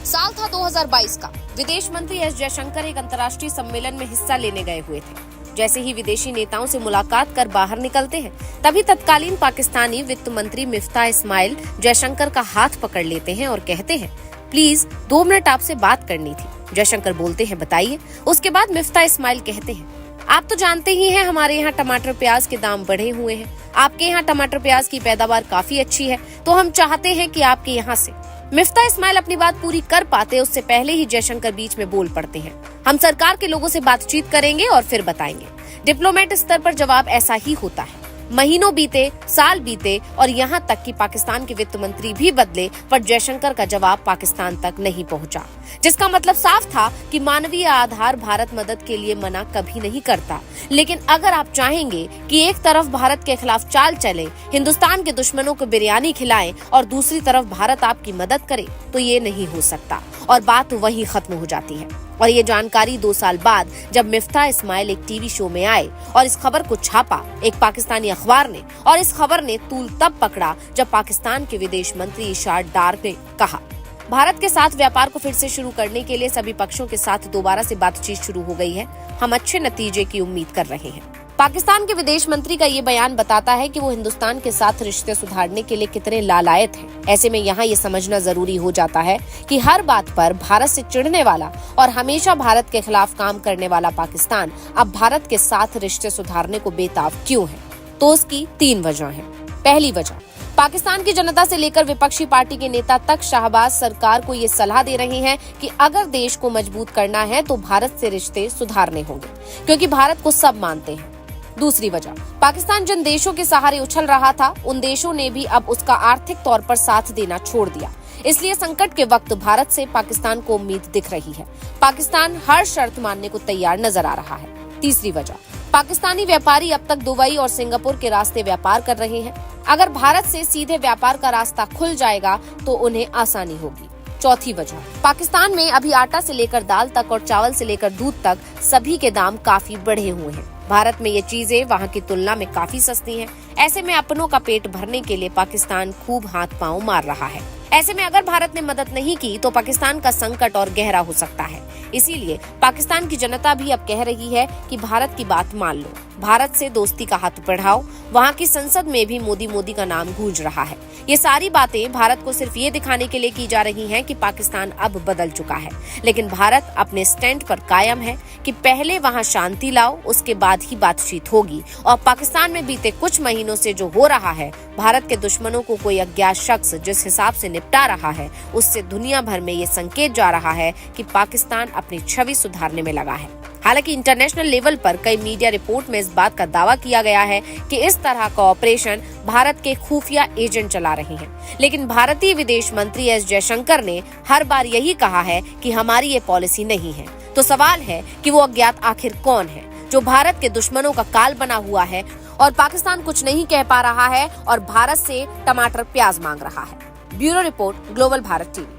साल था 2022 का। विदेश मंत्री एस जयशंकर एक अंतर्राष्ट्रीय सम्मेलन में हिस्सा लेने गए हुए थे। जैसे ही विदेशी नेताओं से मुलाकात कर बाहर निकलते हैं, तभी तत्कालीन पाकिस्तानी वित्त मंत्री मिफ्ता इस्माइल जयशंकर का हाथ पकड़ लेते हैं और कहते हैं, प्लीज 2 मिनट आपसे बात करनी थी। जयशंकर बोलते हैं, बताइए। उसके बाद मिफ्ता इस्माइल कहते हैं, आप तो जानते ही हैं हमारे यहाँ टमाटर प्याज के दाम बढ़े हुए हैं। आपके यहाँ टमाटर प्याज की पैदावार काफी अच्छी है, तो हम चाहते हैं कि आपके यहाँ से। मिफ्ता इस्माइल अपनी बात पूरी कर पाते उससे पहले ही जयशंकर बीच में बोल पड़ते हैं, हम सरकार के लोगों से बातचीत करेंगे और फिर बताएंगे। डिप्लोमेट स्तर पर जवाब ऐसा ही होता है। महीनों बीते, साल बीते और यहाँ तक कि पाकिस्तान के वित्त मंत्री भी बदले, पर जयशंकर का जवाब पाकिस्तान तक नहीं पहुँचा, जिसका मतलब साफ था कि मानवीय आधार भारत मदद के लिए मना कभी नहीं करता। लेकिन अगर आप चाहेंगे कि एक तरफ भारत के खिलाफ चाल चले, हिंदुस्तान के दुश्मनों को बिरयानी खिलाएं और दूसरी तरफ भारत आपकी मदद करे, तो ये नहीं हो सकता और बात वहीं खत्म हो जाती है। और ये जानकारी 2 साल बाद जब मिफ्ता इस्माइल एक टीवी शो में आए और इस खबर को छापा एक पाकिस्तानी अखबार ने, और इस खबर ने तूल तब पकड़ा जब पाकिस्तान के विदेश मंत्री इशार डार ने कहा, भारत के साथ व्यापार को फिर से शुरू करने के लिए सभी पक्षों के साथ दोबारा से बातचीत शुरू हो गई है। हम अच्छे नतीजे की उम्मीद कर रहे हैं। पाकिस्तान के विदेश मंत्री का ये बयान बताता है कि वो हिंदुस्तान के साथ रिश्ते सुधारने के लिए कितने लालायत हैं। ऐसे में यहाँ ये समझना जरूरी हो जाता है कि हर बात पर भारत से चिढ़ने वाला और हमेशा भारत के खिलाफ काम करने वाला पाकिस्तान अब भारत के साथ रिश्ते सुधारने को बेताब क्यों है। तो उसकी 3 वजह है। पहली वजह, पाकिस्तान की जनता से लेकर विपक्षी पार्टी के नेता तक शाहबाज सरकार को ये सलाह दे रहे हैं कि अगर देश को मजबूत करना है तो भारत से रिश्ते सुधारने होंगे, क्योंकि भारत को सब मानते हैं। दूसरी वजह, पाकिस्तान जिन देशों के सहारे उछल रहा था, उन देशों ने भी अब उसका आर्थिक तौर पर साथ देना छोड़ दिया। इसलिए संकट के वक्त भारत से पाकिस्तान को उम्मीद दिख रही है। पाकिस्तान हर शर्त मानने को तैयार नजर आ रहा है। तीसरी वजह, पाकिस्तानी व्यापारी अब तक दुबई और सिंगापुर के रास्ते व्यापार कर रहे हैं। अगर भारत से सीधे व्यापार का रास्ता खुल जाएगा तो उन्हें आसानी होगी। चौथी वजह, पाकिस्तान में अभी आटा से लेकर दाल तक और चावल से लेकर दूध तक सभी के दाम काफी बढ़े हुए हैं। भारत में ये चीजें वहाँ की तुलना में काफी सस्ती हैं। ऐसे में अपनों का पेट भरने के लिए पाकिस्तान खूब हाथ पांव मार रहा है। ऐसे में अगर भारत ने मदद नहीं की तो पाकिस्तान का संकट और गहरा हो सकता है। इसीलिए पाकिस्तान की जनता भी अब कह रही है कि भारत की बात मान लो, भारत से दोस्ती का हाथ बढ़ाओ। वहाँ की संसद में भी मोदी का नाम गूंज रहा है। ये सारी बातें भारत को सिर्फ ये दिखाने के लिए की जा रही हैं कि पाकिस्तान अब बदल चुका है, लेकिन भारत अपने स्टैंड पर कायम है कि पहले वहाँ शांति लाओ, उसके बाद ही बातचीत होगी। और पाकिस्तान में बीते कुछ महीनों से जो हो रहा है, भारत के दुश्मनों को कोई अज्ञात शख्स जिस हिसाब से निपटा रहा है, उससे दुनिया भर में ये संकेत जा रहा है कि पाकिस्तान अपनी छवि सुधारने में लगा है। हालांकि इंटरनेशनल लेवल पर कई मीडिया रिपोर्ट में इस बात का दावा किया गया है कि इस तरह का ऑपरेशन भारत के खुफिया एजेंट चला रहे हैं, लेकिन भारतीय विदेश मंत्री एस जयशंकर ने हर बार यही कहा है कि हमारी ये पॉलिसी नहीं है। तो सवाल है कि वो अज्ञात आखिर कौन है जो भारत के दुश्मनों का काल बना हुआ है और पाकिस्तान कुछ नहीं कह पा रहा है और भारत से टमाटर प्याज मांग रहा है। Bureau report, global Bharat TV.